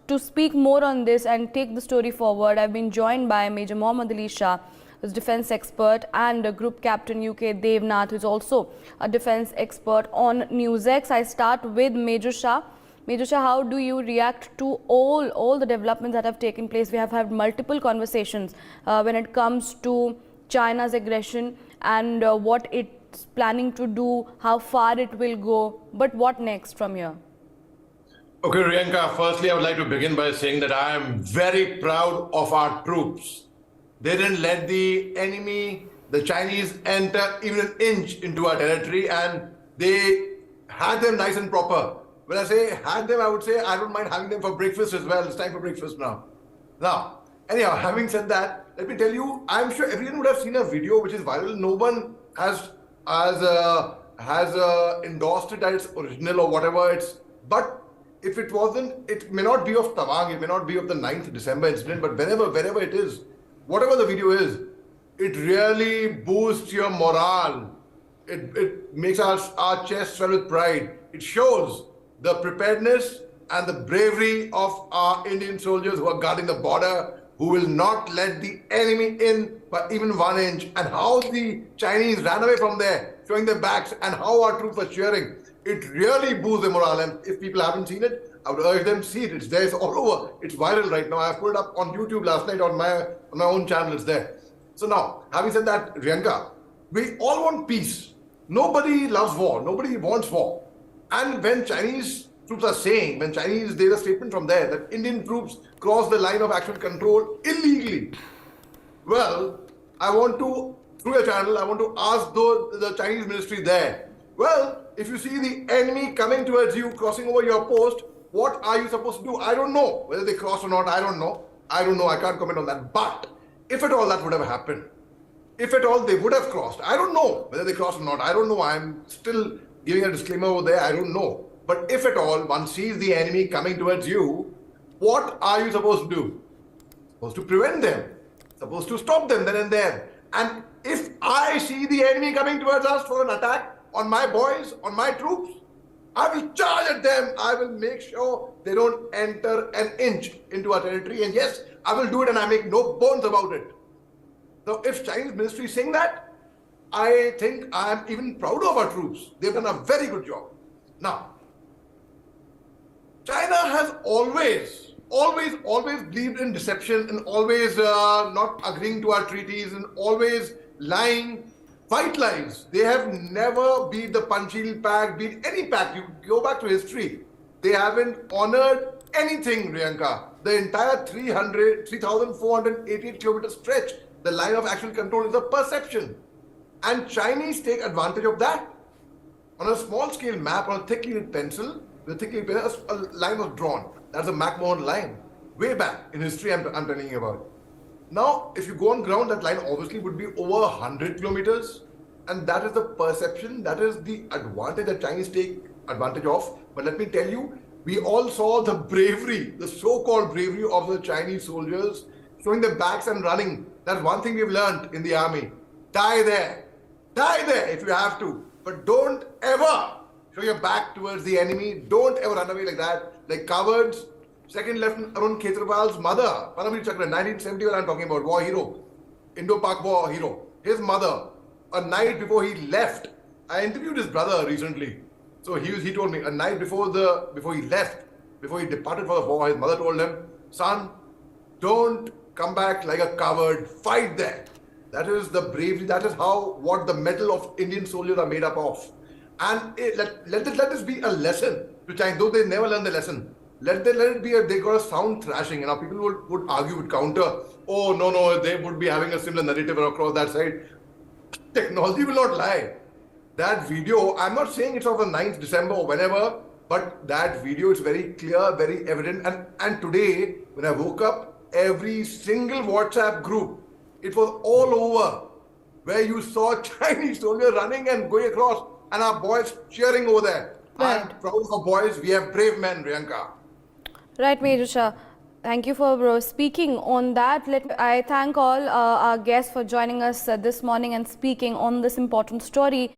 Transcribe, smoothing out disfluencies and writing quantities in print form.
to speak more on this and take the story forward, I've been joined by Major Mohammed Ali Shah, who's defense expert, and Group Captain UK Devnath, who's also a defense expert on NewsX. I start with Major Shah. Major Shah, how do you react to all the developments that have taken place? We have had multiple conversations when it comes to China's aggression and what it's planning to do, how far it will go. But what next from here? Okay, Riyanka, firstly, I would like to begin by saying that I am very proud of our troops. They didn't let the enemy, the Chinese, enter even an inch into our territory, and they had them nice and proper. When I say had them, I would say I don't mind having them for breakfast as well. It's time for breakfast now. Anyhow, having said that, let me tell you, I'm sure everyone would have seen a video which is viral. No one has endorsed it that it's original or whatever it's, but if it wasn't, it may not be of Tawang, it may not be of the 9th December incident, but wherever it is, whatever the video is, it really boosts your morale. It makes our chest swell with pride. It shows the preparedness and the bravery of our Indian soldiers who are guarding the border, who will not let the enemy in by even 1 inch, and how the Chinese ran away from there, showing their backs, and how our troops are cheering. It really boosts the morale, and if people haven't seen it, I would urge them to see it. It's there, it's all over. It's viral right now. I've put it up on YouTube last night on my own channel. It's there. So now, having said that, Riyanka, we all want peace. Nobody loves war. Nobody wants war. And when Chinese troops are saying, there's a statement from there that Indian troops cross the line of actual control illegally. Well, I want to, through your channel, I want to ask the Chinese ministry there. Well, if you see the enemy coming towards you, crossing over your post, what are you supposed to do? I don't know. Whether they crossed or not, I don't know. I can't comment on that. But if at all that would have happened, if at all they would have crossed, I don't know whether they crossed or not. I don't know. I'm still giving a disclaimer over there. I don't know. But if at all one sees the enemy coming towards you, what are you supposed to do? Supposed to prevent them. Supposed to stop them then and there. And if I see the enemy coming towards us for an attack on my boys, on my troops, I will charge at them. I will make sure they don't enter an inch into our territory. And yes, I will do it, and I make no bones about it. So if Chinese ministry is saying that, I think I am even proud of our troops. They've done a very good job. Now, China has always believed in deception, and always not agreeing to our treaties, and always lying, white lies. They have never beat the Panchsheel Pact, beat any pact. You go back to history. They haven't honored anything, Riyanka. The entire 3,488 kilometer stretch, the line of actual control is a perception. And Chinese take advantage of that. On a small scale map, on a thickly lit pencil, a line was drawn. That's a McMahon line. Way back in history, I'm telling you about. Now, if you go on ground, that line obviously would be over 100 kilometers. And that is the perception, that is the advantage that Chinese take advantage of. But let me tell you, we all saw the bravery, the so-called bravery of the Chinese soldiers, showing their backs and running. That's one thing we've learned in the army. Die there if you have to. But don't ever show your back towards the enemy. Don't ever run away like that, like cowards. Second Lieutenant Arun Khetarpal's mother, Paramveer Chakra, 1971, I'm talking about, war hero, Indo-Pak war hero. His mother, a night before he left, I interviewed his brother recently. So he told me, a night before he left, before he departed for the war, his mother told him, son, don't come back like a coward, fight there. That is the bravery, that is what the metal of Indian soldiers are made up of. And let this be a lesson to China, though they never learn the lesson. Let it be they got a sound thrashing. You know, people would argue, would counter. Oh, no, they would be having a similar narrative across that side. Technology will not lie. That video, I'm not saying it's of the 9th December or whenever, but that video is very clear, very evident. And today, when I woke up, every single WhatsApp group, it was all over, where you saw Chinese soldiers running and going across, and our boys cheering over there. Right. I'm proud of our boys. We have brave men, Riyanka. Right, Major Shah. Thank you for speaking on that. I thank all our guests for joining us this morning and speaking on this important story.